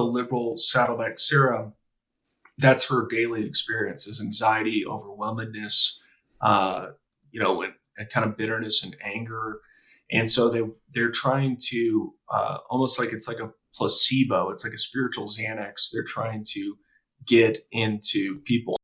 the liberal Saddleback Sarah, that's her daily experience is anxiety, overwhelmedness, and kind of bitterness and anger. And so they're trying to almost like it's like a placebo. It's like a spiritual Xanax. They're trying to get into people.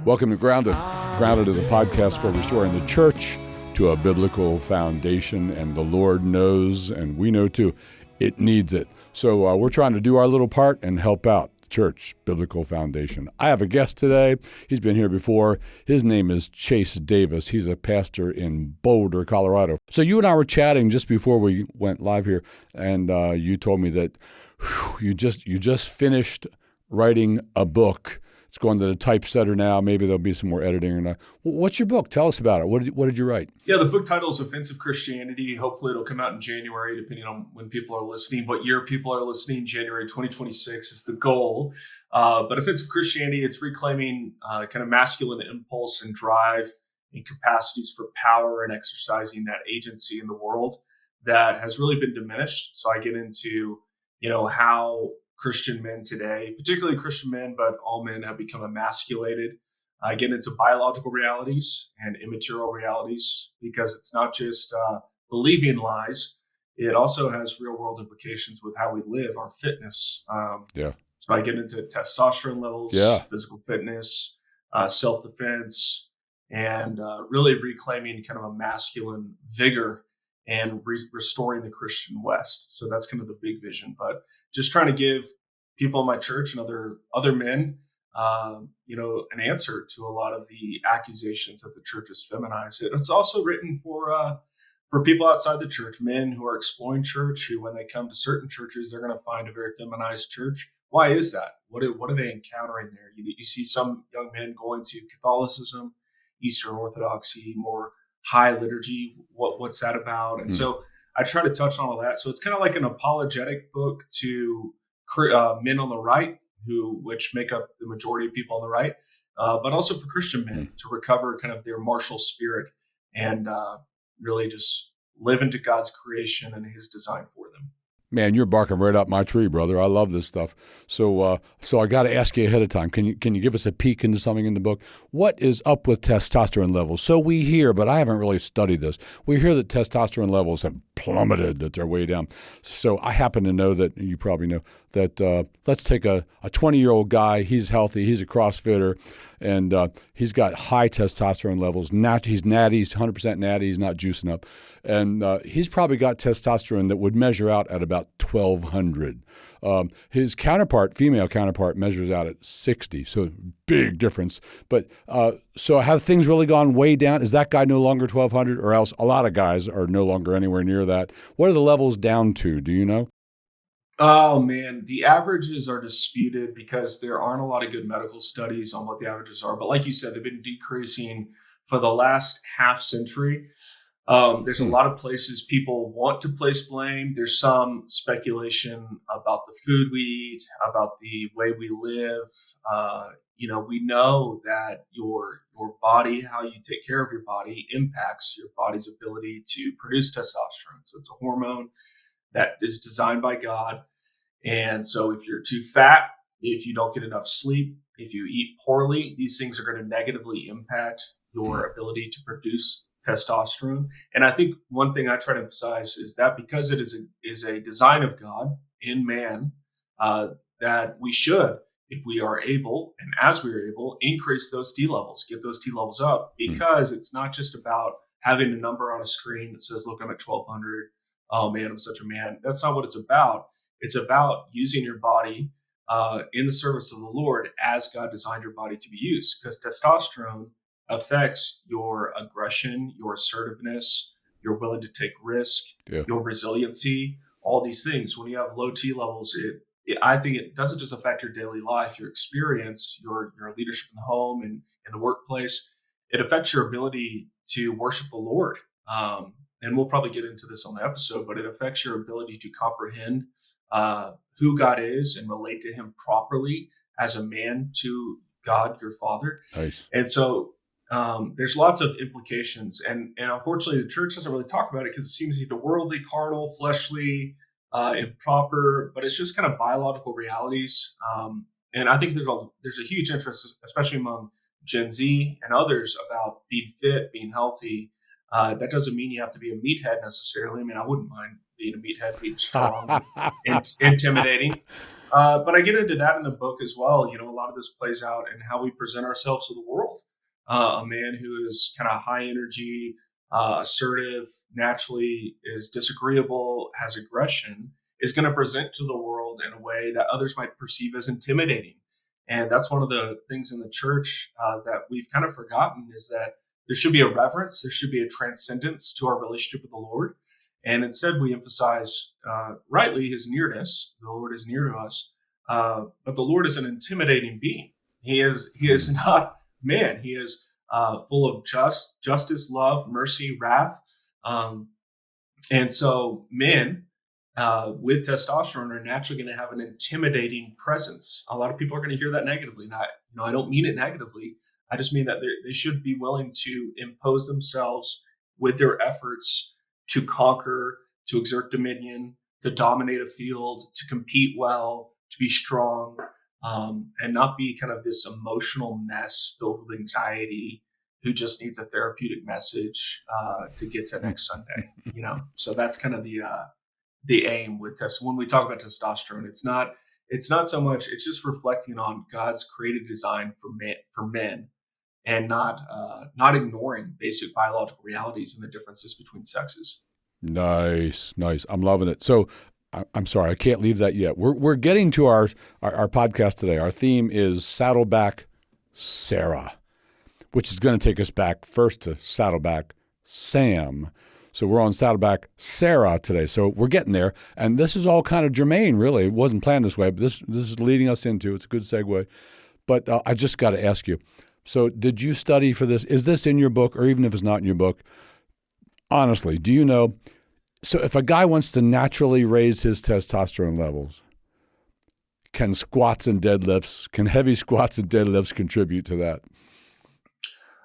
Welcome to Grounded. Grounded is a podcast for restoring the church to a biblical foundation, and the Lord knows, and we know too, it needs it. So we're trying to do our little part and help out the church biblical foundation. I have a guest today. He's been here before. His name is Chase Davis. He's a pastor in Boulder, Colorado. So you and I were chatting just before we went live here, and you told me that you just finished writing a book. It's going to the typesetter now. Maybe there'll be some more editing. What's your book? Tell us about it. What did you write? Yeah, the book title is Offensive Christianity. Hopefully it'll come out in January, depending on when people are listening. What year people are listening, January 2026 is the goal. But Offensive Christianity, it's reclaiming kind of masculine impulse and drive and capacities for power and exercising that agency in the world that has really been diminished. So I get into, how Christian men today, particularly Christian men, but all men have become emasculated. I get into biological realities and immaterial realities because it's not just believing lies. It also has real world implications with how we live, our fitness. So I get into testosterone levels, physical fitness, self-defense, and really reclaiming kind of a masculine vigor and restoring the Christian West. So that's kind of the big vision, but just trying to give people in my church and other men, an answer to a lot of the accusations that the church is feminized. It's also written for people outside the church, men who are exploring church, who when they come to certain churches, they're going to find a very feminized church. Why is that? What are they encountering there? You see some young men going to Catholicism, Eastern Orthodoxy, more high liturgy. What's that about? And so I try to touch on all that. So it's kind of like an apologetic book to men on the right, which make up the majority of people on the right, but also for Christian men to recover kind of their martial spirit and really just live into God's creation and His design for them. Man, you're barking right up my tree, brother. I love this stuff. So I got to ask you ahead of time. Can you give us a peek into something in the book? What is up with testosterone levels? So we hear, but I haven't really studied this. We hear that testosterone levels have plummeted, that they're way down. So I happen to know that, you probably know, that let's take a 20-year-old guy. He's healthy. He's a CrossFitter, and he's got high testosterone levels. He's natty. He's 100% natty. He's not juicing up. And he's probably got testosterone that would measure out at about 1,200. His female counterpart, measures out at 60. So big difference. But so have things really gone way down? Is that guy no longer 1,200, or else a lot of guys are no longer anywhere near that? What are the levels down to? Do you know? Oh, man, the averages are disputed because there aren't a lot of good medical studies on what the averages are. But like you said, they've been decreasing for the last half century. There's a lot of places people want to place blame. There's some speculation about the food we eat, about the way we live. We know that your body, how you take care of your body, impacts your body's ability to produce testosterone. So it's a hormone that is designed by God. And so if you're too fat, if you don't get enough sleep, if you eat poorly, these things are going to negatively impact your ability to produce testosterone. And I think one thing I try to emphasize is that because it is a design of God in man, that we should, if we are able, and as we are able, increase those T levels, get those T levels up, because it's not just about having a number on a screen that says, look, I'm at 1,200. Oh man, I'm such a man. That's not what it's about. It's about using your body in the service of the Lord as God designed your body to be used, because testosterone affects your aggression, your assertiveness, your willing to take risk, your resiliency, all these things. When you have low T levels, I think it doesn't just affect your daily life, your experience, your leadership in the home and in the workplace. It affects your ability to worship the Lord. And we'll probably get into this on the episode, but it affects your ability to comprehend who God is and relate to Him properly as a man to God, your Father. Nice. And so there's lots of implications, and unfortunately, the church doesn't really talk about it because it seems either worldly, carnal, fleshly, improper, but it's just kind of biological realities. And I think there's a huge interest, especially among Gen Z and others, about being fit, being healthy. That doesn't mean you have to be a meathead necessarily. I mean, I wouldn't mind being a meathead, being strong and intimidating. But I get into that in the book as well. You know, a lot of this plays out in how we present ourselves to the world. A man who is kind of high energy, assertive, naturally is disagreeable, has aggression, is going to present to the world in a way that others might perceive as intimidating. And that's one of the things in the church that we've kind of forgotten, is that there should be a reverence, there should be a transcendence to our relationship with the Lord. And instead, we emphasize rightly his nearness. The Lord is near to us, but the Lord is an intimidating being. He is not man. He is full of justice, love, mercy, wrath. And so men with testosterone are naturally going to have an intimidating presence. A lot of people are going to hear that negatively. Now, I don't mean it negatively. I just mean that they should be willing to impose themselves with their efforts to conquer, to exert dominion, to dominate a field, to compete well, to be strong, and not be kind of this emotional mess filled with anxiety who just needs a therapeutic message to get to next Sunday. So that's kind of the aim with when we talk about testosterone. It's not so much. It's just reflecting on God's created design for men, and not ignoring basic biological realities and the differences between sexes. Nice. I'm loving it. So I'm sorry, I can't leave that yet. We're getting to our podcast today. Our theme is Saddleback Sarah, which is going to take us back first to Saddleback Sam. So we're on Saddleback Sarah today. So we're getting there. And this is all kind of germane, really. It wasn't planned this way, but this is leading us into, it's a good segue. But I just got to ask you, so did you study for this? Is this in your book? Or even if it's not in your book, honestly, do you know? So if a guy wants to naturally raise his testosterone levels, can heavy squats and deadlifts contribute to that?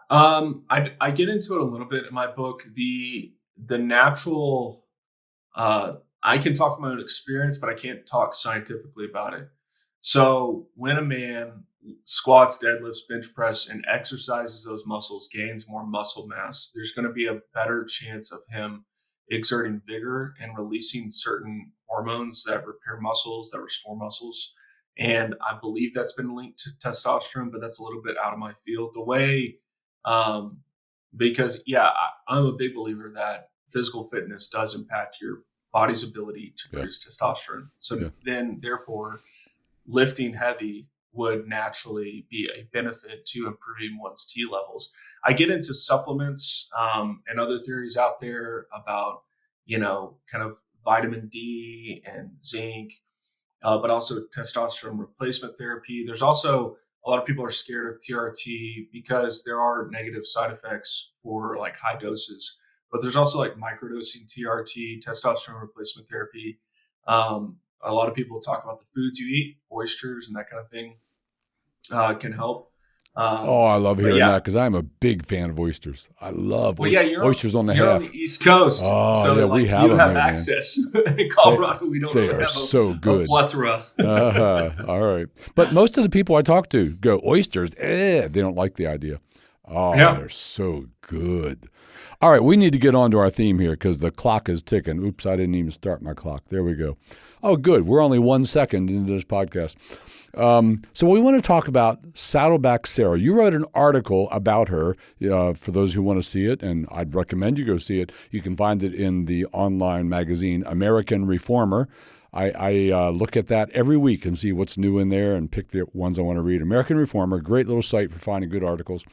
I get into it a little bit in my book. The natural, I can talk from my own experience, but I can't talk scientifically about it. So when a man squats, deadlifts, bench press, and exercises those muscles, gains more muscle mass, there's going to be a better chance of him exerting vigor and releasing certain hormones that repair muscles, that restore muscles. And I believe that's been linked to testosterone, but that's a little bit out of my field. The way, because I'm a big believer that physical fitness does impact your body's ability to produce testosterone. So then, therefore, lifting heavy would naturally be a benefit to improving one's T levels. I get into supplements and other theories out there about, kind of vitamin D and zinc, but also testosterone replacement therapy. There's also a lot of people are scared of TRT because there are negative side effects for like high doses, but there's also like microdosing TRT, testosterone replacement therapy. A lot of people talk about the foods you eat, oysters and that kind of thing can help. I love hearing that because I'm a big fan of oysters. I love oysters on the you're half. On the East Coast. Oh, so we have them there, access. In Colorado, we don't they really are have so good. A plethora. All right. But most of the people I talk to go, oysters, they don't like the idea. They're so good. All right, we need to get on to our theme here because the clock is ticking. Oops, I didn't even start my clock. There we go. Oh, good. We're only 1 second into this podcast. So we want to talk about Saddleback Sarah. You wrote an article about her for those who want to see it, and I'd recommend you go see it. You can find it in the online magazine American Reformer. I look at that every week and see what's new in there and pick the ones I want to read. American Reformer, great little site for finding good articles.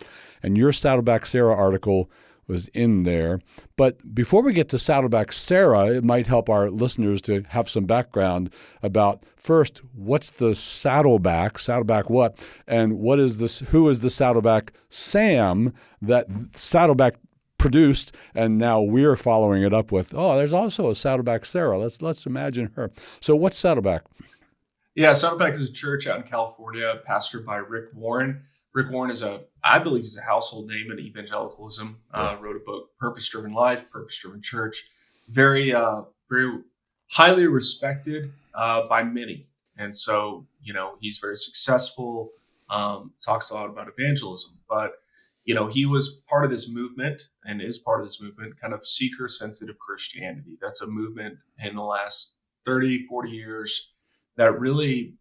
And your Saddleback Sarah article was in there. But before we get to Saddleback Sarah, it might help our listeners to have some background about, first, what's the Saddleback? Saddleback what? And what is this? Who is the Saddleback Sam that Saddleback produced, and now we're following it up with, there's also a Saddleback Sarah. Let's imagine her. So what's Saddleback? Yeah, Saddleback is a church out in California, pastored by Rick Warren. Rick Warren I believe he's a household name in evangelicalism. Wrote a book, Purpose Driven Life, Purpose Driven Church. Very, very highly respected by many. And so, he's very successful, talks a lot about evangelism, but, he was part of this movement and is part of this movement, kind of seeker-sensitive Christianity. That's a movement in the last 30, 40 years that really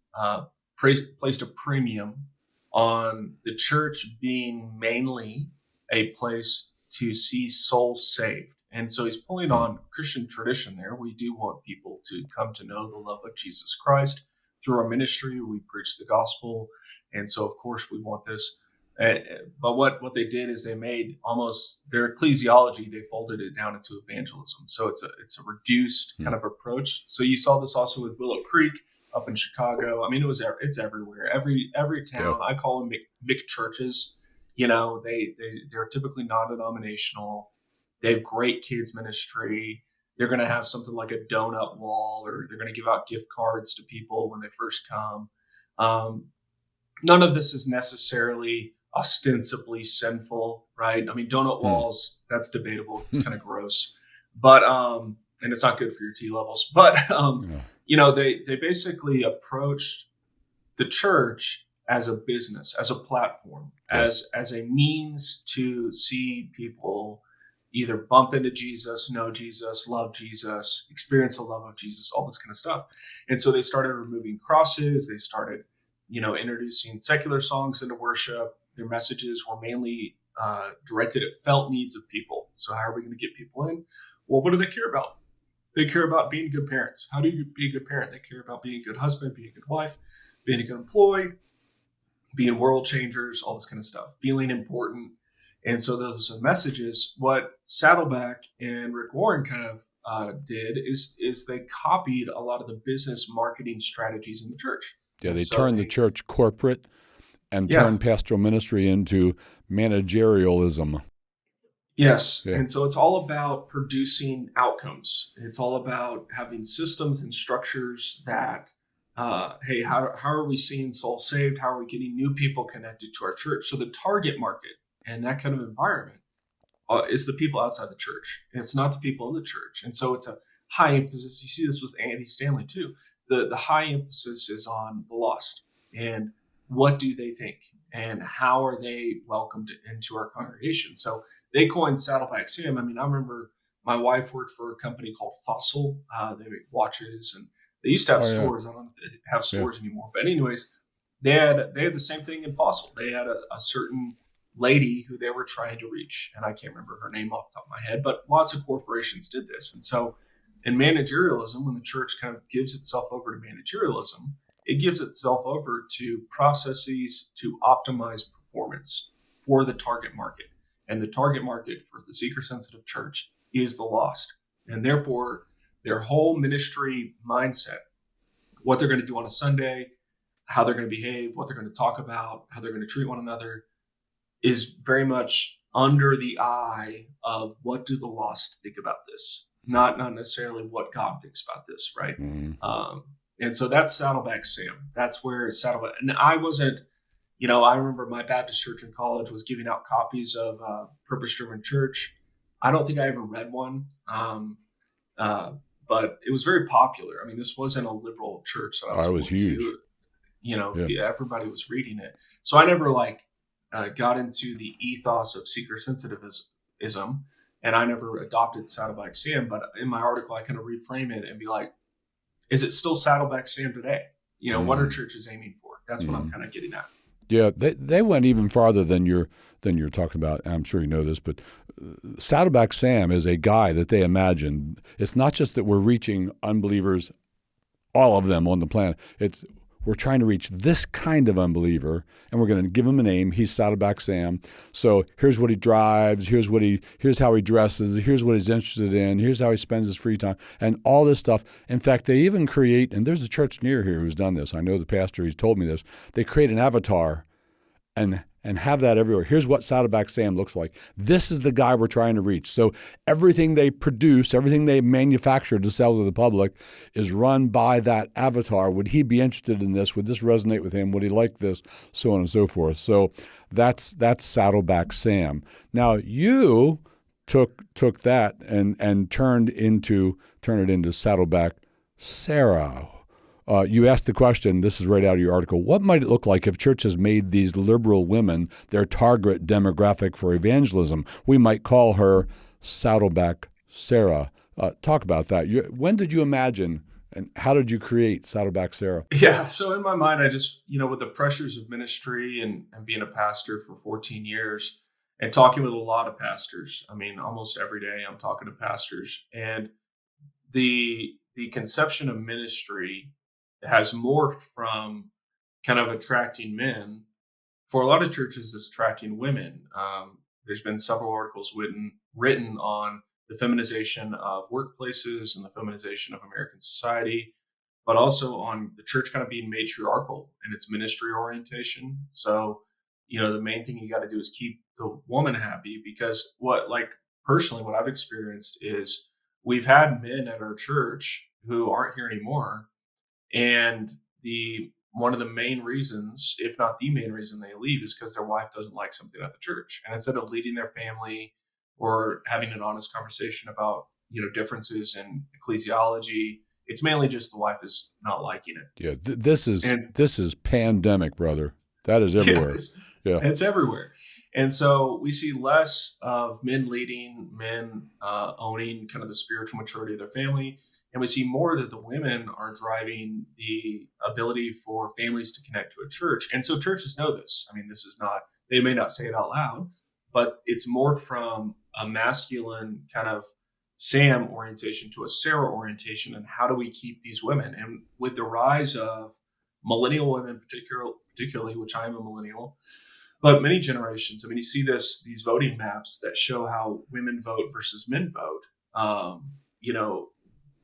placed a premium on the church being mainly a place to see souls saved. And so he's pulling on Christian tradition there. We do want people to come to know the love of Jesus Christ. Through our ministry, we preach the gospel. And so, of course, we want this. But what they did is they made almost their ecclesiology, they folded it down into evangelism. So it's a reduced kind of approach. So you saw this also with Willow Creek up in Chicago. I mean, it's everywhere. Every town, I call them Mick churches. They're typically non-denominational. They have great kids ministry. They're going to have something like a donut wall, or they're going to give out gift cards to people when they first come. None of this is necessarily ostensibly sinful, right? I mean, donut walls, that's debatable. It's kind of gross, but, and it's not good for your T levels, but, they basically approached the church as a business, as a platform, as a means to see people either bump into Jesus, know Jesus, love Jesus, experience the love of Jesus, all this kind of stuff. And so they started removing crosses. They started, introducing secular songs into worship. Their messages were mainly directed at felt needs of people. So how are we going to get people in? Well, what do they care about? They care about being good parents. How do you be a good parent? They care about being a good husband, being a good wife, being a good employee, being world changers, all this kind of stuff, feeling important. And so those are messages. What Saddleback and Rick Warren kind of did is they copied a lot of the business marketing strategies in the church. Yeah, they turned the church corporate and turned pastoral ministry into managerialism. Yes. Yeah. And so it's all about producing outcomes. It's all about having systems and structures that, hey, how are we seeing souls saved? How are we getting new people connected to our church? So the target market and that kind of environment is the people outside the church. It's not the people in the church. And so it's a high emphasis. You see this with Andy Stanley too. The high emphasis is on the lost and what do they think and how are they welcomed into our congregation. So they coined Saddleback Sam. I mean, I remember my wife worked for a company called Fossil. They make watches and they used to have stores. I don't know if they have stores anymore. But anyways, they had the same thing in Fossil. They had a certain lady who they were trying to reach. And I can't remember her name off the top of my head, but lots of corporations did this. And so in managerialism, when the church kind of gives itself over to managerialism, it gives itself over to processes to optimize performance for the target market. And the target market for the seeker-sensitive church is the lost. And therefore, their whole ministry mindset, what they're going to do on a Sunday, how they're going to behave, what they're going to talk about, how they're going to treat one another, is very much under the eye of what do the lost think about this, not necessarily what God thinks about this, right? Mm-hmm. And so that's Saddleback Sam. That's where Saddleback. And I wasn't, I remember my Baptist church in college was giving out copies of Purpose Driven Church. I don't think I ever read one, but it was very popular. I mean, this wasn't a liberal church that I was huge. Everybody was reading it. So I never got into the ethos of seeker-sensitivism, and I never adopted Saddleback Sam. But in my article, I kind of reframe it and be like, is it still Saddleback Sam today? What are churches aiming for? That's what I'm kind of getting at. Yeah, they went even farther than you're talking about. I'm sure you know this, but Saddleback Sam is a guy that they imagined. It's not just that we're reaching unbelievers, all of them on the planet. We're trying to reach this kind of unbeliever, and we're going to give him a name. He's Saddleback Sam. So here's what he drives. Here's how he dresses. Here's what he's interested in. Here's how he spends his free time, and all this stuff. In fact, they even create, and there's a church near here who's done this. I know the pastor. He's told me this. They create an avatar, and and have that everywhere. Here's what Saddleback Sam looks like. This is the guy we're trying to reach. So everything they produce, everything they manufacture to sell to the public is run by that avatar. Would he be interested in this? Would this resonate with him? Would he like this? So on and so forth. So that's Saddleback Sam. Now you took that and turned it into Saddleback Sarah. You asked the question, this is right out of your article, what might it look like if churches made these liberal women their target demographic for evangelism? We might call her Saddleback Sarah. Talk about that. When did you imagine and how did you create Saddleback Sarah? Yeah, so in my mind, I just, with the pressures of ministry and being a pastor for 14 years and talking with a lot of pastors, I mean, almost every day I'm talking to pastors, and the conception of ministry has morphed from kind of attracting men. For a lot of churches, it's attracting women. There's been several articles written on the feminization of workplaces and the feminization of American society, but also on the church kind of being matriarchal in its ministry orientation. So, the main thing you got to do is keep the woman happy, because personally, what I've experienced is we've had men at our church who aren't here anymore. And one of the main reasons, if not the main reason they leave, is because their wife doesn't like something at the church. And instead of leading their family or having an honest conversation about, differences in ecclesiology, it's mainly just the wife is not liking it. Yeah, this is pandemic, brother. That is everywhere. Yeah, it's everywhere. And so we see less of men leading, men owning kind of the spiritual maturity of their family. And we see more that the women are driving the ability for families to connect to a church. And so churches know this. I mean, this is not, they may not say it out loud, but it's more from a masculine kind of Sam orientation to a Sarah orientation. And how do we keep these women? And with the rise of millennial women, particularly, which I am a millennial, but many generations, I mean, you see these voting maps that show how women vote versus men vote.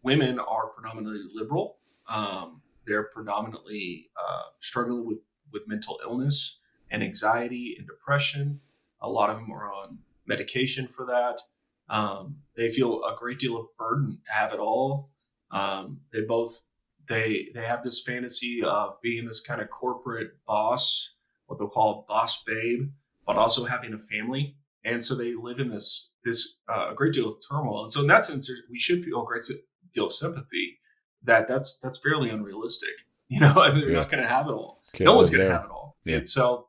Women are predominantly liberal. They're predominantly struggling with mental illness and anxiety and depression. A lot of them are on medication for that. They feel a great deal of burden to have it all. They have this fantasy of being this kind of corporate boss, what they'll call boss babe, but also having a family. And so they live in this a great deal of turmoil. And so in that sense, we should feel a great deal of sympathy that's fairly unrealistic. They're not going to have it all. No one's going to have it all. Yeah. And so,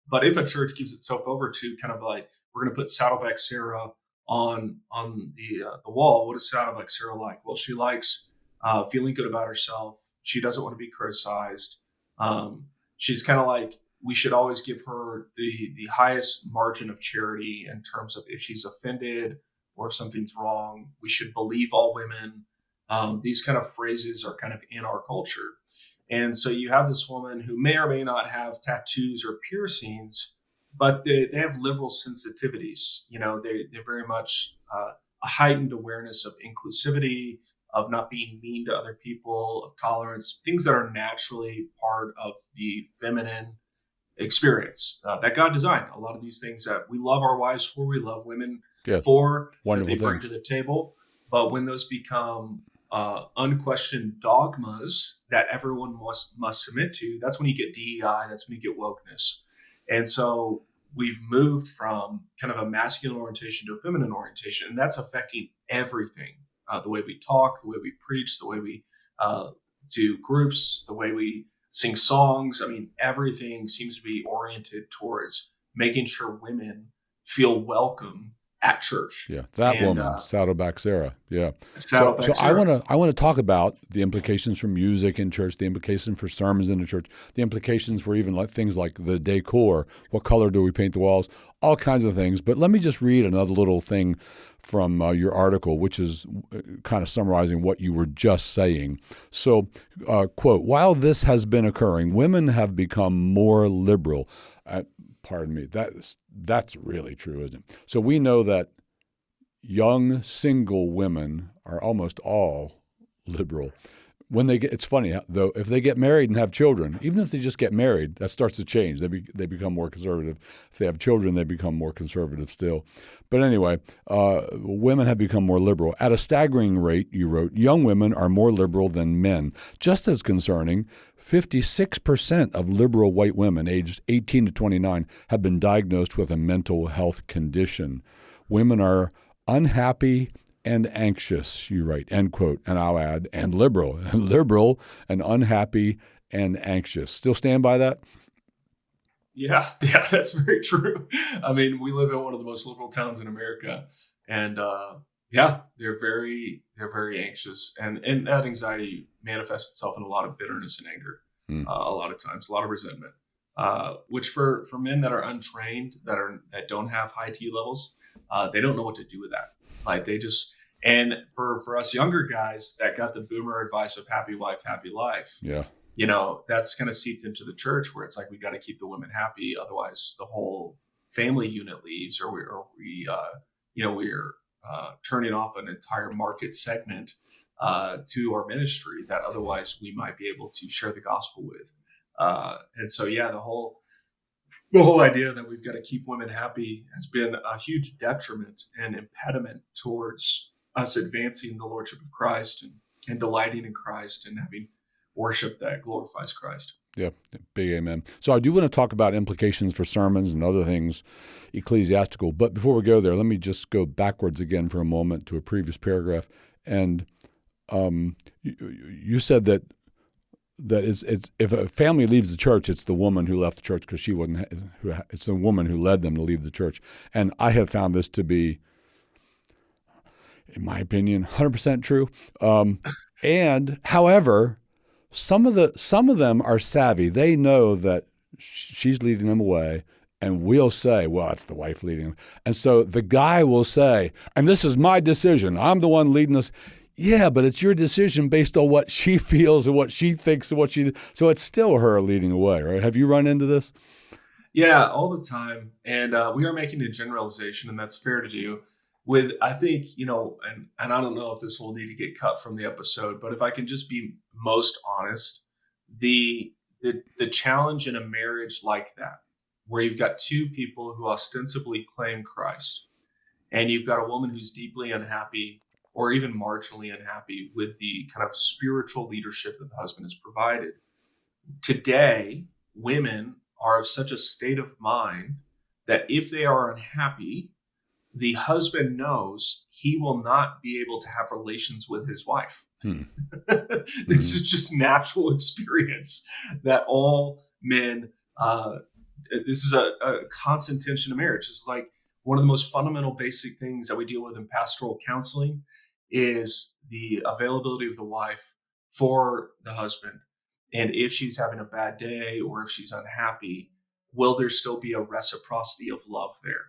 but if a church gives itself over to kind of like, we're going to put Saddleback Sarah on the wall, what is Saddleback Sarah like? Well, she likes feeling good about herself. She doesn't want to be criticized. She's kind of like, we should always give her the highest margin of charity in terms of if she's offended or if something's wrong, we should believe all women. These kind of phrases are kind of in our culture. And so you have this woman who may or may not have tattoos or piercings, but they have liberal sensitivities. They're very much a heightened awareness of inclusivity, of not being mean to other people, of tolerance, things that are naturally part of the feminine experience that God designed. A lot of these things that we love our wives for, we love women for, wonderful that they bring to the table. But when those become unquestioned dogmas that everyone must submit to, that's when you get DEI, that's when you get wokeness. And so we've moved from kind of a masculine orientation to a feminine orientation, and that's affecting everything. The way we talk, the way we preach, the way we do groups, the way we sing songs. I mean, everything seems to be oriented towards making sure women feel welcome at church. Yeah, that woman, Saddleback Sarah. Yeah. Saddleback so Sarah. I want to talk about the implications for music in church, the implications for sermons in the church, the implications for even things like the decor. What color do we paint the walls? All kinds of things. But let me just read another little thing from your article, which is kind of summarizing what you were just saying. So, quote, while this has been occurring, women have become more liberal. Pardon me, that's really true, isn't it? So we know that young single women are almost all liberal. when they get, it's funny though, if they get married and have children, even if they just get married, that starts to change. They become more conservative. If they have children, they become more conservative still. But anyway, women have become more liberal. At a staggering rate, you wrote, young women are more liberal than men. Just as concerning, 56% of liberal white women aged 18 to 29 have been diagnosed with a mental health condition. Women are unhappy and anxious, you write, end quote. And I'll add, and liberal, and unhappy and anxious. Still stand by that? Yeah, that's very true. I mean, we live in one of the most liberal towns in America, and they're very anxious, and that anxiety manifests itself in a lot of bitterness and anger, a lot of times, a lot of resentment, which for men that are untrained, that don't have high T levels, they don't know what to do with that. Like they just, and for us younger guys that got the boomer advice of happy wife, happy life. Yeah. That's kind of seeped into the church where it's like, we got to keep the women happy. Otherwise the whole family unit leaves, or we're turning off an entire market segment to our ministry that otherwise we might be able to share the gospel with. And so, the whole idea that we've got to keep women happy has been a huge detriment and impediment towards us advancing the Lordship of Christ and delighting in Christ and having worship that glorifies Christ. Yeah, big amen. So I do want to talk about implications for sermons and other things ecclesiastical. But before we go there, let me just go backwards again for a moment to a previous paragraph. And you said that it's if a family leaves the church, it's the woman who left the church because it's the woman who led them to leave the church. And I have found this to be, in my opinion, 100% true. And however, some of them are savvy. They know that she's leading them away, and we'll say, well, it's the wife leading them. And so the guy will say, and this is my decision. I'm the one leading this. Yeah, but it's your decision based on what she feels and what she thinks and so it's still her leading away, right? Have you run into this? Yeah, all the time. And we are making a generalization, and that's fair to do. With, I think, and I don't know if this will need to get cut from the episode, but if I can just be most honest, the challenge in a marriage like that, where you've got two people who ostensibly claim Christ, and you've got a woman who's deeply unhappy or even marginally unhappy with the kind of spiritual leadership that the husband has provided. Today, women are of such a state of mind that if they are unhappy, the husband knows he will not be able to have relations with his wife. This is just natural experience that all men, this is a constant tension in marriage. It's like one of the most fundamental basic things that we deal with in pastoral counseling is the availability of the wife for the husband. And if she's having a bad day or if she's unhappy, will there still be a reciprocity of love there?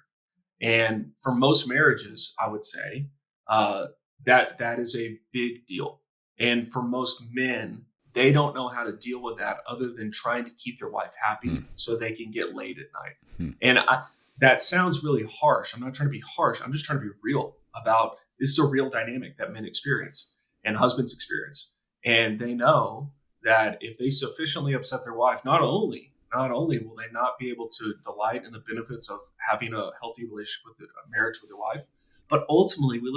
And for most marriages, I would say that is a big deal. And for most men, they don't know how to deal with that other than trying to keep their wife happy so they can get laid at night. And that sounds really harsh. I'm not trying to be harsh. I'm just trying to be real about this is a real dynamic that men experience and husbands experience. And they know that if they sufficiently upset their wife, not only will they not be able to delight in the benefits of having a healthy relationship with a marriage with their wife, but ultimately we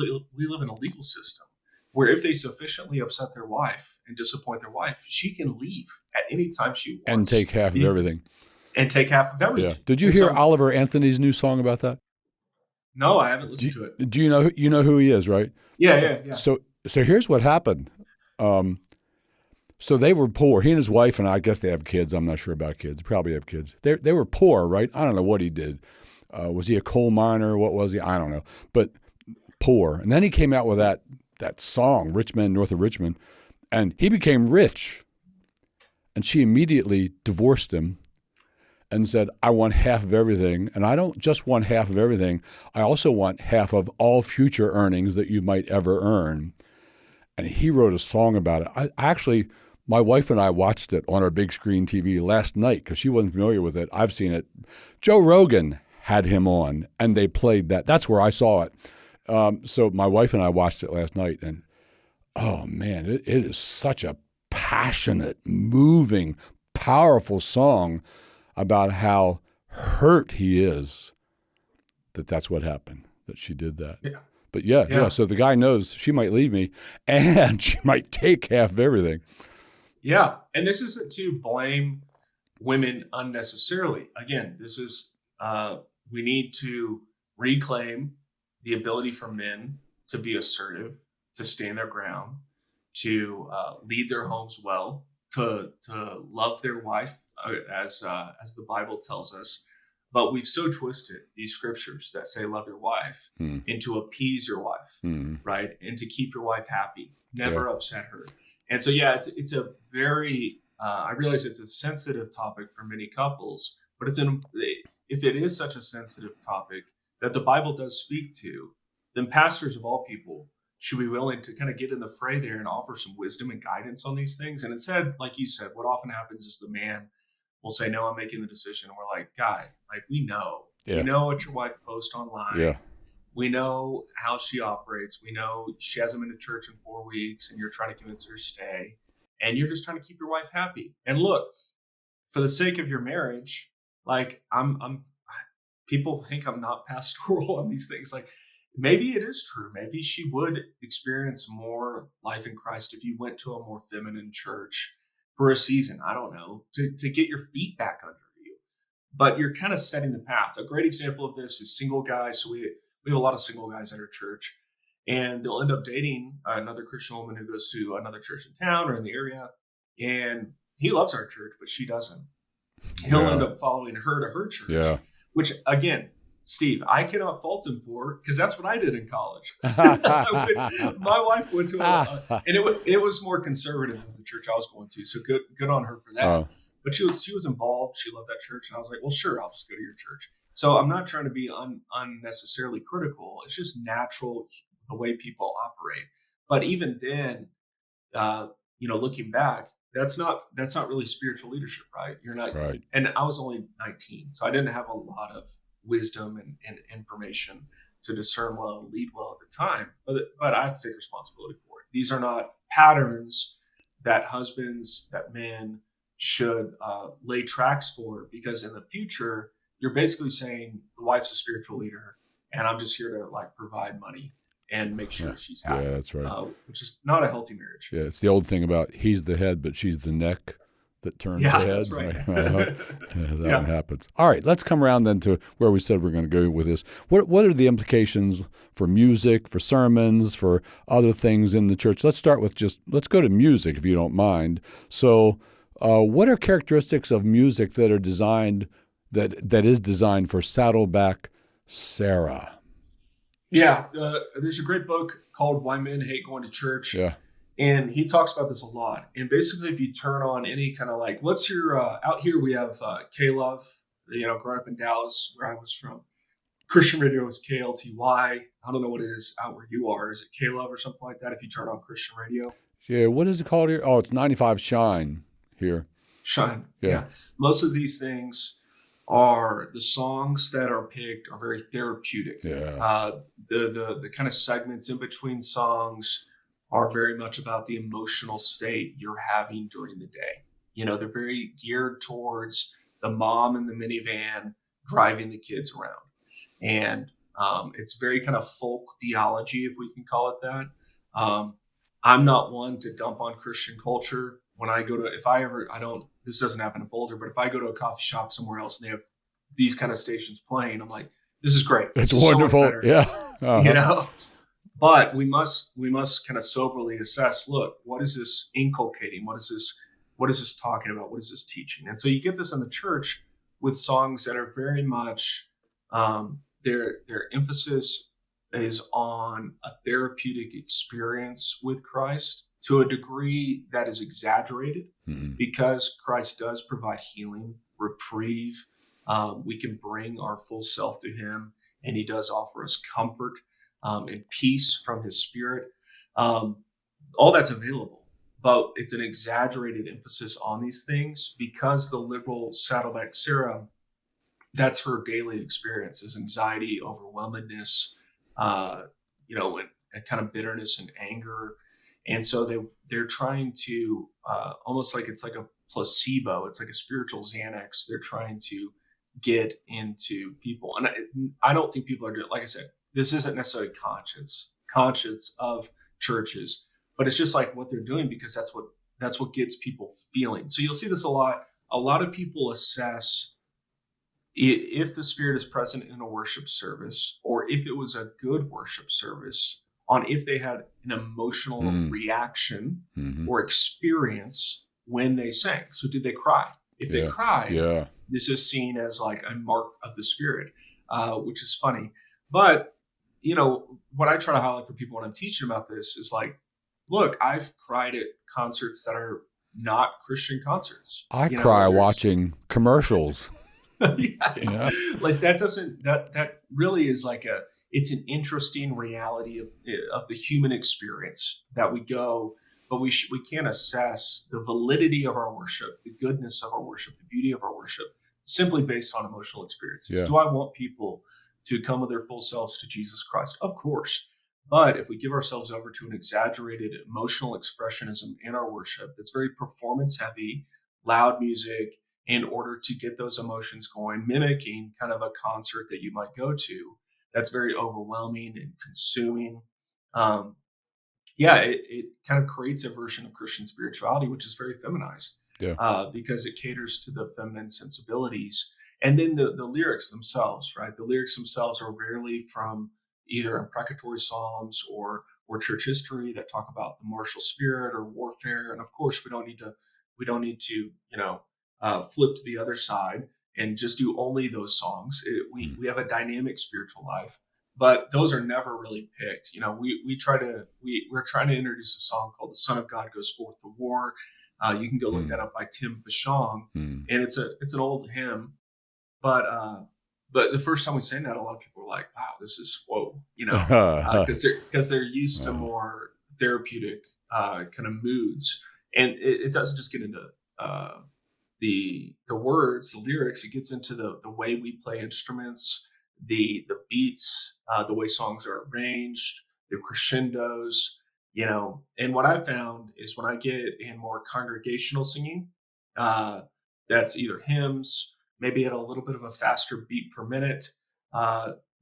live in a legal system where if they sufficiently upset their wife and disappoint their wife, she can leave at any time she wants. And take half of everything. And take half of everything. Yeah. Did you hear Oliver Anthony's new song about that? No, I haven't listened to it. Do you know who he is, right? Yeah. So here's what happened. So they were poor. He and his wife, and I guess they have kids. I'm not sure about kids. They probably have kids. They were poor, right? I don't know what he did. Was he a coal miner? What was he? I don't know. But poor. And then he came out with that song, Rich Men North of Richmond, and he became rich. And she immediately divorced him and said, I want half of everything. And I don't just want half of everything. I also want half of all future earnings that you might ever earn. And he wrote a song about it. My wife and I watched it on our big screen TV last night because she wasn't familiar with it. I've seen it. Joe Rogan had him on, and they played that. That's where I saw it. So my wife and I watched it last night, and oh man, it is such a passionate, moving, powerful song about how hurt he is that's what happened, that she did that. Yeah. But yeah. So the guy knows she might leave me and she might take half of everything. Yeah. And this isn't to blame women unnecessarily. Again, this is, we need to reclaim the ability for men to be assertive, to stand their ground, to lead their homes well, to love their wife as the Bible tells us. But we've so twisted these scriptures that say love your wife into appease your wife, right? And to keep your wife happy, never upset her. And so, it's a very, I realize it's a sensitive topic for many couples, but if it is such a sensitive topic that the Bible does speak to, then pastors of all people should be willing to kind of get in the fray there and offer some wisdom and guidance on these things. And instead, like you said, what often happens is the man will say, no, I'm making the decision. And we're like, guy, like we know what your wife posts online. Yeah. We know how she operates. We know she hasn't been to church in 4 weeks and you're trying to convince her to stay. And you're just trying to keep your wife happy. And look, for the sake of your marriage, like I'm people think I'm not pastoral on these things. Like maybe it is true. Maybe she would experience more life in Christ if you went to a more feminine church for a season. I don't know, to get your feet back under you. But you're kind of setting the path. A great example of this is single guys. So we have a lot of single guys at our church, and they'll end up dating another Christian woman who goes to another church in town or in the area. And he loves our church, but she doesn't. He'll end up following her to her church, which again, Steve, I cannot fault him for, because that's what I did in college. My wife went to and it was more conservative than the church I was going to. So good on her for that. But she was involved. She loved that church, and I was like, well, sure, I'll just go to your church. So I'm not trying to be unnecessarily critical. It's just natural the way people operate. But even then, looking back, that's not really spiritual leadership, right? You're not right. And I was only 19, so I didn't have a lot of wisdom and information to discern well and lead well at the time. But I have to take responsibility for it. These are not patterns that men should lay tracks for, because in the future, you're basically saying the wife's a spiritual leader and I'm just here to like provide money and make sure she's happy. Yeah, that's right. Which is not a healthy marriage. Yeah, it's the old thing about he's the head, but she's the neck that turns the head. That's right. That one happens. All right, let's come around then to where we said we're going to go with this. What are the implications for music, for sermons, for other things in the church? Let's start with let's go to music, if you don't mind. So what are characteristics of music that are designed, that is designed for Saddleback Sarah? Yeah, there's a great book called Why Men Hate Going to Church. Yeah. And he talks about this a lot. And basically, if you turn on any kind of like, what's your, out here we have K-Love, growing up in Dallas, where I was from. Christian radio is KLTY. I don't know what it is out where you are. Is it K-Love or something like that if you turn on Christian radio? Yeah, what is it called here? Oh, it's 95 Shine here. Shine, yeah. Most of these things are the songs that are picked are very therapeutic. Yeah. The kind of segments in between songs are very much about the emotional state you're having during the day. They're very geared towards the mom in the minivan driving the kids around. And it's very kind of folk theology, if we can call it that. I'm not one to dump on Christian culture. When I go to, this doesn't happen in Boulder, but if I go to a coffee shop somewhere else and they have these kind of stations playing, I'm like, this is great. It's wonderful. So yeah. But we must kind of soberly assess, look, what is this inculcating? What is this talking about? What is this teaching? And so you get this in the church with songs that are very much, their emphasis is on a therapeutic experience with Christ to a degree that is exaggerated, because Christ does provide healing, reprieve. We can bring our full self to him, and he does offer us comfort and peace from his spirit. All that's available, but it's an exaggerated emphasis on these things because the liberal Saddleback Sarah, that's her daily experience, is anxiety, overwhelmedness, and kind of bitterness and anger. And so they're trying to almost like it's like a placebo. It's like a spiritual Xanax. They're trying to get into people. And I don't think people are doing, like I said, this isn't necessarily conscious of churches, but it's just like what they're doing because that's what gets people feeling. So you'll see this a lot. A lot of people assess if the Spirit is present in a worship service or if it was a good worship service on if they had an emotional reaction or experience when they sang. So did they cry? If they cried, this is seen as like a mark of the Spirit, which is funny. But, what I try to highlight for people when I'm teaching about this is like, look, I've cried at concerts that are not Christian concerts. I cry watching commercials. Yeah. Like that really is like it's an interesting reality of the human experience that we go, but we can't assess the validity of our worship, the goodness of our worship, the beauty of our worship, simply based on emotional experiences. Do I want people to come with their full selves to Jesus Christ? Of course. But if we give ourselves over to an exaggerated emotional expressionism in our worship, it's very performance heavy, loud music, in order to get those emotions going, mimicking kind of a concert that you might go to, that's very overwhelming and consuming. It kind of creates a version of Christian spirituality, which is very feminized, because it caters to the feminine sensibilities. And then the lyrics themselves, right? The lyrics themselves are rarely from either imprecatory psalms or church history that talk about the martial spirit or warfare. And of course, we don't need to flip to the other side and just do only those songs. We have a dynamic spiritual life, but those are never really picked. We're trying to introduce a song called "The Son of God Goes Forth to War." You can go look that up by Tim Bashong, and it's an old hymn, but the first time we sang that, a lot of people were like, "Wow, this is whoa," because they're used to more therapeutic kind of moods, and it doesn't just get into the words, the lyrics. It gets into the way we play instruments, the beats, the way songs are arranged, the crescendos, and what I found is when I get in more congregational singing, that's either hymns, maybe at a little bit of a faster beat per minute.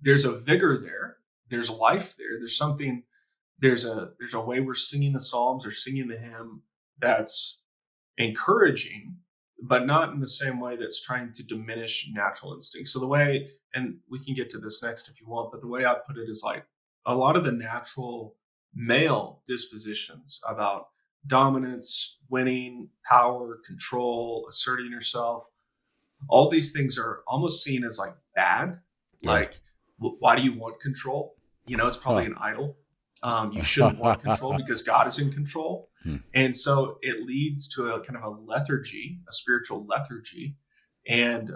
There's a vigor there. There's life there. There's a way we're singing the Psalms or singing the hymn that's encouraging, but not in the same way that's trying to diminish natural instinct. So the way, and we can get to this next if you want, but the way I put it is like a lot of the natural male dispositions about dominance, winning, power, control, asserting yourself, all these things are almost seen as like bad. Like, why do you want control? It's probably an idol. You shouldn't want control because God is in control. And so it leads to a kind of a lethargy, a spiritual lethargy, and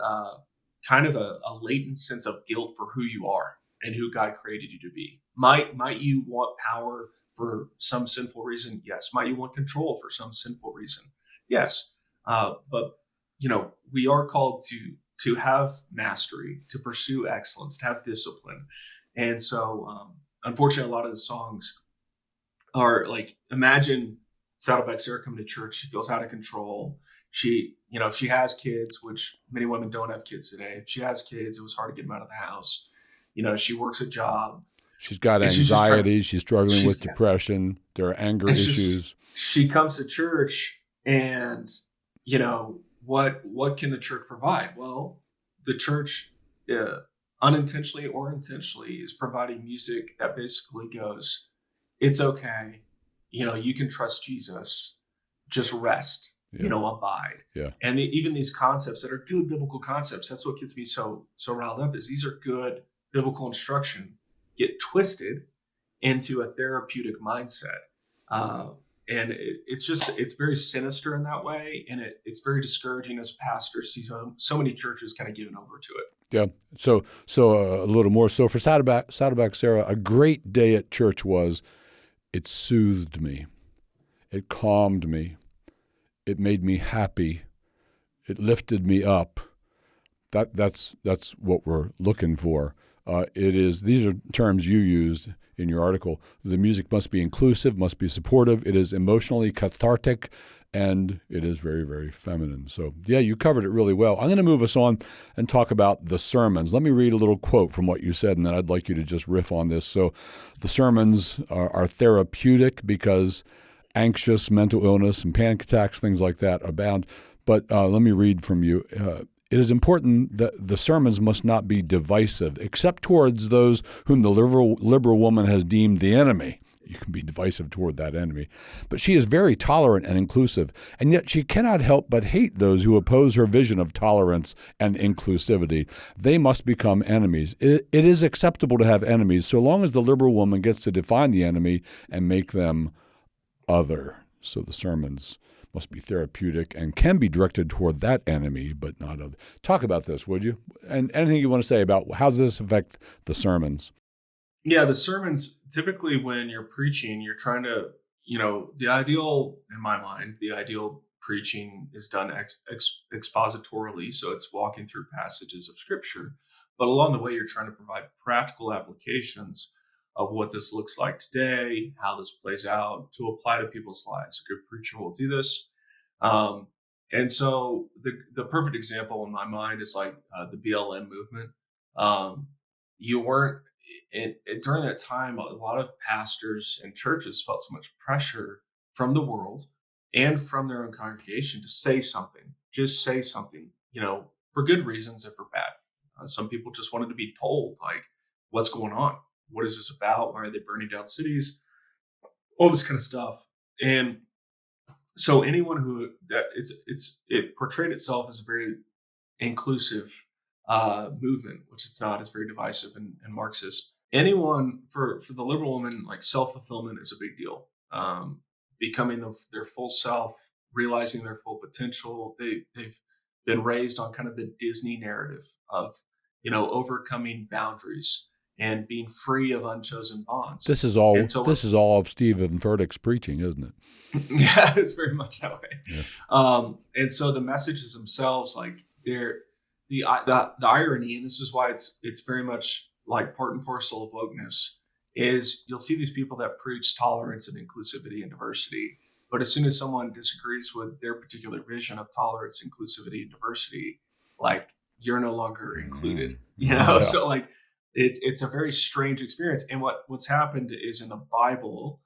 kind of a latent sense of guilt for who you are and who God created you to be. Might you want power for some sinful reason? Yes. Might you want control for some sinful reason? Yes. But we are called to have mastery, to pursue excellence, to have discipline. And so unfortunately, a lot of the songs are like, imagine Saddleback Sarah coming to church. She feels out of control. She, if she has kids, which many women don't have kids today, if she has kids, it was hard to get them out of the house. She works a job. She's got anxiety. She's struggling with depression. There are anger issues. She comes to church and, what can the church provide? Well, the church, unintentionally or intentionally, is providing music that basically goes, it's okay. You can trust Jesus. Just rest, abide. Yeah. And even these concepts that are good biblical concepts, that's what gets me so riled up, is these are good biblical instruction get twisted into a therapeutic mindset. And it's very sinister in that way. And it's very discouraging as pastors see so many churches kind of giving over to it. Yeah. So a little more. So for Saddleback Sarah, a great day at church was, it soothed me. It calmed me. It made me happy. It lifted me up. That's what we're looking for. These are terms you used in your article. The music must be inclusive, must be supportive. It is emotionally cathartic, and it is very, very feminine. So, yeah, you covered it really well. I'm going to move us on and talk about the sermons. Let me read a little quote from what you said, and then I'd like you to just riff on this. So, the sermons are therapeutic because anxious, mental illness, and panic attacks, things like that, abound. But let me read from you. It is important that the sermons must not be divisive, except towards those whom the liberal woman has deemed the enemy. You can be divisive toward that enemy. But she is very tolerant and inclusive, and yet she cannot help but hate those who oppose her vision of tolerance and inclusivity. They must become enemies. It is acceptable to have enemies so long as the liberal woman gets to define the enemy and make them other. So the sermons must be therapeutic and can be directed toward that enemy, but not other. Talk about this, would you? And anything you want to say about how does this affect the sermons? Yeah, the sermons, typically when you're preaching, you're trying to, the ideal, in my mind, the ideal preaching is done expositorily. So it's walking through passages of scripture. But along the way, you're trying to provide practical applications of what this looks like today, how this plays out to apply to people's lives. A good preacher will do this. And so the perfect example in my mind is like the BLM movement. You weren't, during that time, a lot of pastors and churches felt so much pressure from the world and from their own congregation to say something, just say something, for good reasons and for bad. Some people just wanted to be told, like, what's going on? What is this about? Why are they burning down cities? All this kind of stuff. And so anyone who it portrayed itself as a very inclusive movement, which it's not. It's very divisive and Marxist. Anyone for the liberal woman, like self-fulfillment is a big deal. Becoming their full self, realizing their full potential. They've been raised on kind of the Disney narrative of overcoming boundaries and being free of unchosen bonds. This is all of Stephen Furtick's preaching, isn't it? Yeah, it's very much that way. Yeah. And so the messages themselves, like the irony, and this is why it's very much like part and parcel of wokeness, is you'll see these people that preach tolerance and inclusivity and diversity, but as soon as someone disagrees with their particular vision of tolerance, inclusivity, and diversity, like you're no longer included. Yeah. So like it's a very strange experience. And what's happened is in the Bible,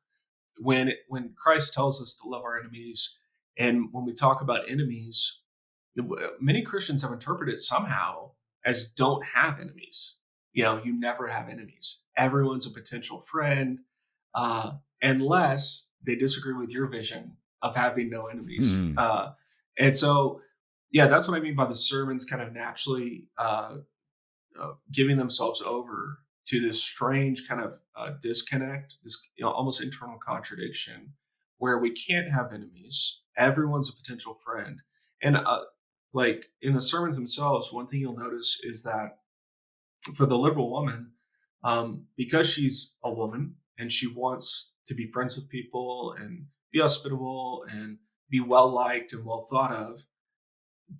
when Christ tells us to love our enemies, and when we talk about enemies, many Christians have interpreted it somehow as don't have enemies. You never have enemies. Everyone's a potential friend, unless they disagree with your vision of having no enemies. And so, yeah, that's what I mean by the sermons kind of naturally giving themselves over to this strange kind of disconnect, this almost internal contradiction, where we can't have enemies. Everyone's a potential friend, and like in the sermons themselves, one thing you'll notice is that for the liberal woman, because she's a woman and she wants to be friends with people and be hospitable and be well liked and well thought of,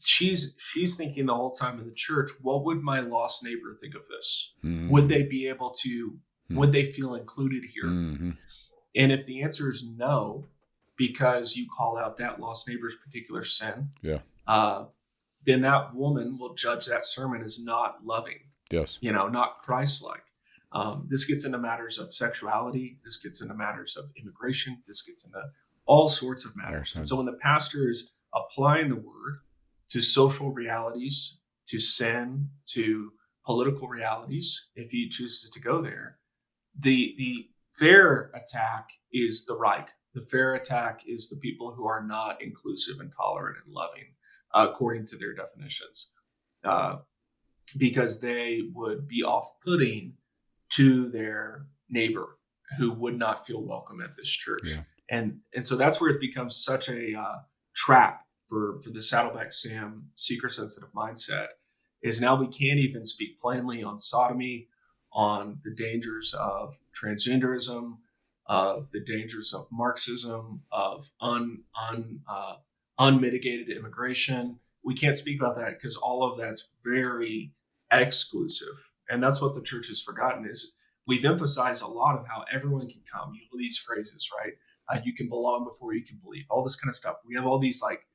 she's thinking the whole time in the church, what would my lost neighbor think of this? Mm-hmm. Would they be able to? Would they feel included here? Mm-hmm. And if the answer is no, because you call out that lost neighbor's particular sin, then that woman will judge that sermon as not loving. Yes. Not Christ-like. This gets into matters of sexuality. This gets into matters of immigration. This gets into all sorts of matters. Okay. And so when the pastor is applying the word to social realities, to sin, to political realities, if he chooses to go there, the fair attack is the right. The fair attack is the people who are not inclusive and tolerant and loving, according to their definitions. Because they would be off-putting to their neighbor who would not feel welcome at this church. Yeah. And so that's where it becomes such a trap for the Saddleback Sam seeker-sensitive mindset, is now we can't even speak plainly on sodomy, on the dangers of transgenderism, of the dangers of Marxism, of unmitigated immigration. We can't speak about that because all of that's very exclusive. And that's what the church has forgotten is we've emphasized a lot of how everyone can come. You know, these phrases, right? You can belong before you can believe, all this kind of stuff. We have all these like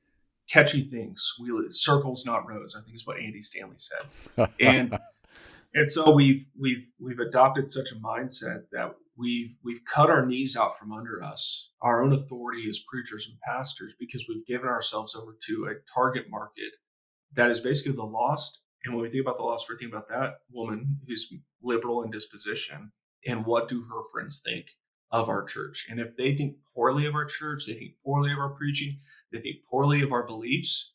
catchy things. Circles, not rows, I think is what Andy Stanley said. And so we've adopted such a mindset that we've cut our knees out from under us, our own authority as preachers and pastors, because we've given ourselves over to a target market that is basically the lost. And when we think about the lost, we're thinking about that woman who's liberal in disposition and what do her friends think of our church. And if they think poorly of our church, they think poorly of our preaching, they think poorly of our beliefs,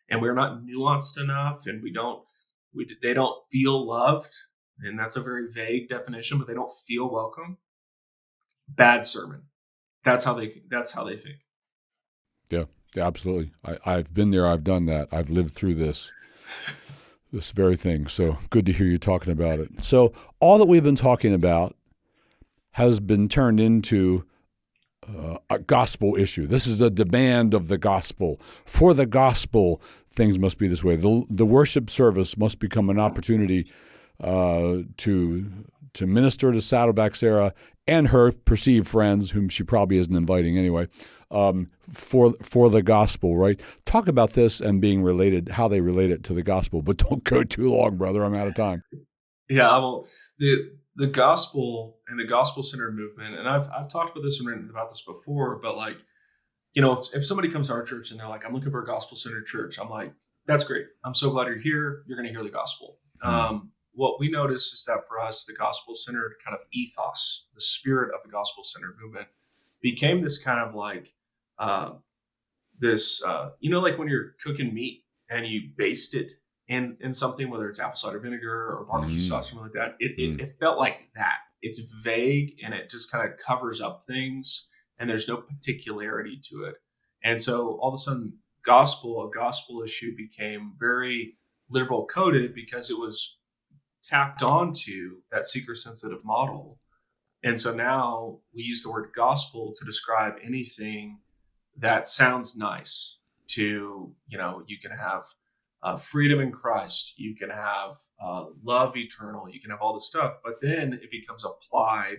and we're not nuanced enough, and they don't feel loved, and that's a very vague definition, but they don't feel welcome. Bad sermon. That's how they think. Yeah, absolutely. I've been there. I've done that. I've lived through this very thing. So good to hear you talking about it. So all that we've been talking about has been turned into a gospel issue. This is the demand of the gospel. For the gospel, things must be this way. The worship service must become an opportunity to minister to Saddleback Sarah and her perceived friends, whom she probably isn't inviting anyway, for the gospel, right? Talk about this and being related, how they relate it to the gospel, but don't go too long, brother. I'm out of time. Yeah, well, the gospel and the gospel-centered movement, and I've talked about this and written about this before, but like, you know, if somebody comes to our church and they're like, I'm looking for a gospel-centered church, I'm like, that's great. I'm so glad you're here. You're going to hear the gospel. What we notice is that for us, the gospel-centered kind of ethos, the spirit of the gospel-centered movement became this kind of like you know, like when you're cooking meat and you baste it in something, whether it's apple cider vinegar or barbecue sauce, something like that. It felt like that. It's vague and it just kind of covers up things and there's no particularity to it. And so all of a sudden, a gospel issue became very liberal coded because it was tacked onto that seeker sensitive model. And so now we use the word gospel to describe anything that sounds nice to, you know, you can have freedom in Christ, you can have love eternal, you can have all this stuff, but then it becomes applied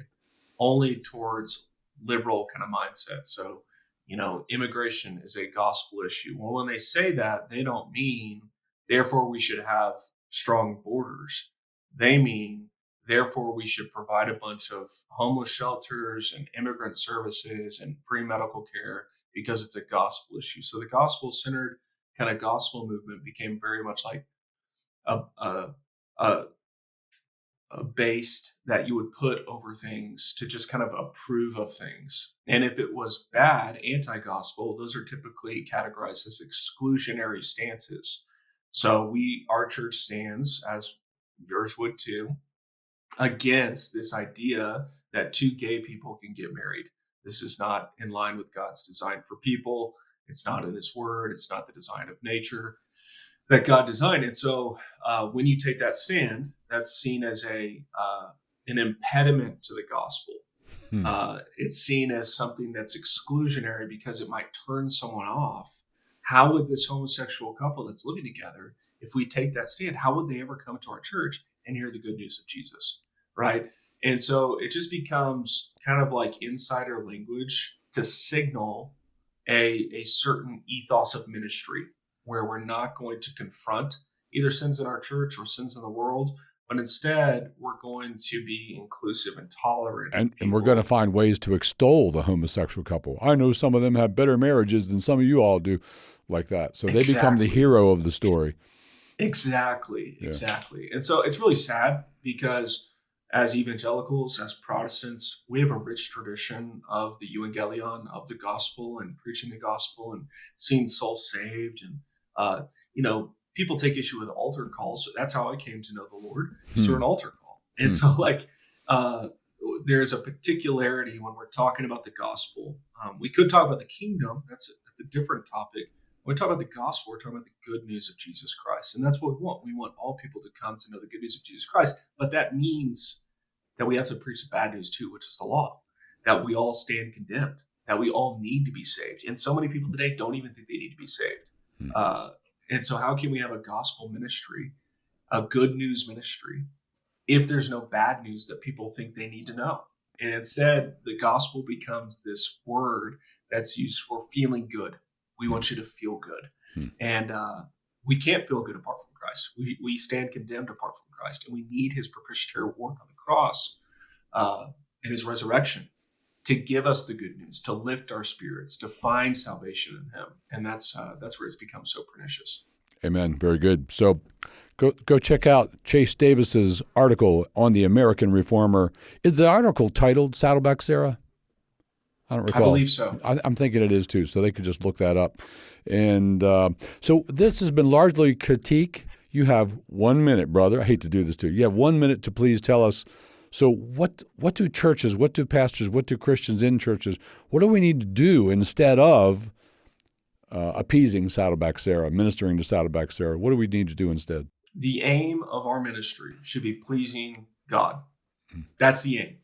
only towards liberal kind of mindset. So, you know, immigration is a gospel issue. Well, when they say that, they don't mean, therefore we should have strong borders. They mean, therefore we should provide a bunch of homeless shelters and immigrant services and free medical care because it's a gospel issue. So the gospel-centered kind of gospel movement became very much like a based that you would put over things to just kind of approve of things. And if it was bad, anti-gospel, those are typically categorized as exclusionary stances. So our church stands, as yours would too, against this idea that two gay people can get married. This is not in line with God's design for people. It's not in his word. It's not the design of nature that God designed. And so when you take that stand, that's seen as an impediment to the gospel. It's seen as something that's exclusionary because it might turn someone off. How would this homosexual couple that's living together, if we take that stand, how would they ever come to our church and hear the good news of Jesus, right? And so it just becomes kind of like insider language to signal a certain ethos of ministry where we're not going to confront either sins in our church or sins in the world, but instead we're going to be inclusive and tolerant. And we're going to find ways to extol the homosexual couple. I know some of them have better marriages than some of you all do, like that. So they become the hero of the story. Exactly. And so it's really sad because as evangelicals, as Protestants, we have a rich tradition of the evangelion, of the gospel and preaching the gospel and seeing souls saved. And, you know, people take issue with altar calls. So that's how I came to know the Lord, through an altar call. And so like, there's a particularity when we're talking about the gospel. We could talk about the kingdom. That's a different topic. When we talk about the gospel, we're talking about the good news of Jesus Christ. And that's what we want. We want all people to come to know the good news of Jesus Christ. But that means that we have to preach the bad news too, which is the law, that we all stand condemned, that we all need to be saved. And so many people today don't even think they need to be saved. And so how can we have a gospel ministry, a good news ministry, if there's no bad news that people think they need to know. And instead, the gospel becomes this word that's used for feeling good. We want you to feel good. And we can't feel good apart from Christ. We stand condemned apart from Christ, and we need his propitiatory work on the cross and his resurrection to give us the good news, to lift our spirits, to find salvation in him. And that's where it's become so pernicious. Amen. Very good. So go check out Chase Davis's article on the American Reformer. Is the article titled Saddleback, Sarah? I don't recall. I believe so. I'm thinking it is too, so they could just look that up. And so this has been largely critique. You have 1 minute, brother. I hate to do this to you. You have 1 minute to please tell us, so what do churches, what do pastors, what do Christians in churches, what do we need to do instead of appeasing Saddleback Sarah, ministering to Saddleback Sarah? What do we need to do instead? The aim of our ministry should be pleasing God. That's the aim.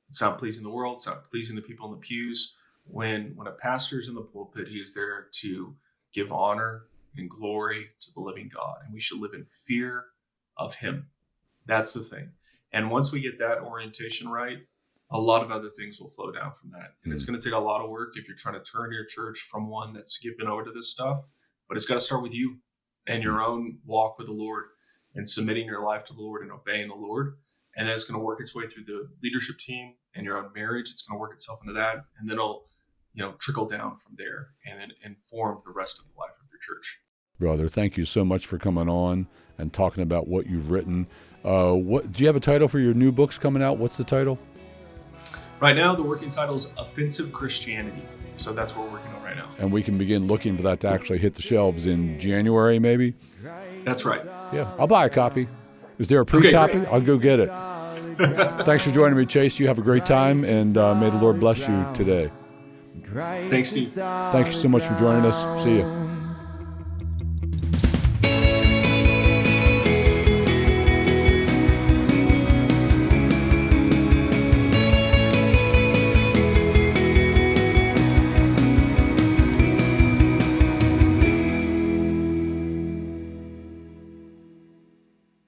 It's not pleasing the world. It's not pleasing the people in the pews. When a pastor's in the pulpit, he is there to give honor and glory to the living God. And we should live in fear of him. That's the thing. And once we get that orientation right, a lot of other things will flow down from that. And it's going to take a lot of work if you're trying to turn your church from one that's given over to this stuff. But it's got to start with you and your own walk with the Lord and submitting your life to the Lord and obeying the Lord. And then it's going to work its way through the leadership team and your own marriage. It's going to work itself into that. And then it'll, trickle down from there and then inform the rest of the life of your church. Brother, thank you so much for coming on and talking about what you've written. What do you have a title for your new books coming out? What's the title? Right now, the working title is Offensive Christianity. So that's what we're working on right now. And we can begin looking for that to actually hit the shelves in January, maybe? That's right. Yeah, I'll buy a copy. Is there a pre-copy? Okay, I'll go get it. Thanks for joining me, Chase. You have a great time, and may the Lord bless you today. Thanks, Steve. Thank you so much for joining us. See you.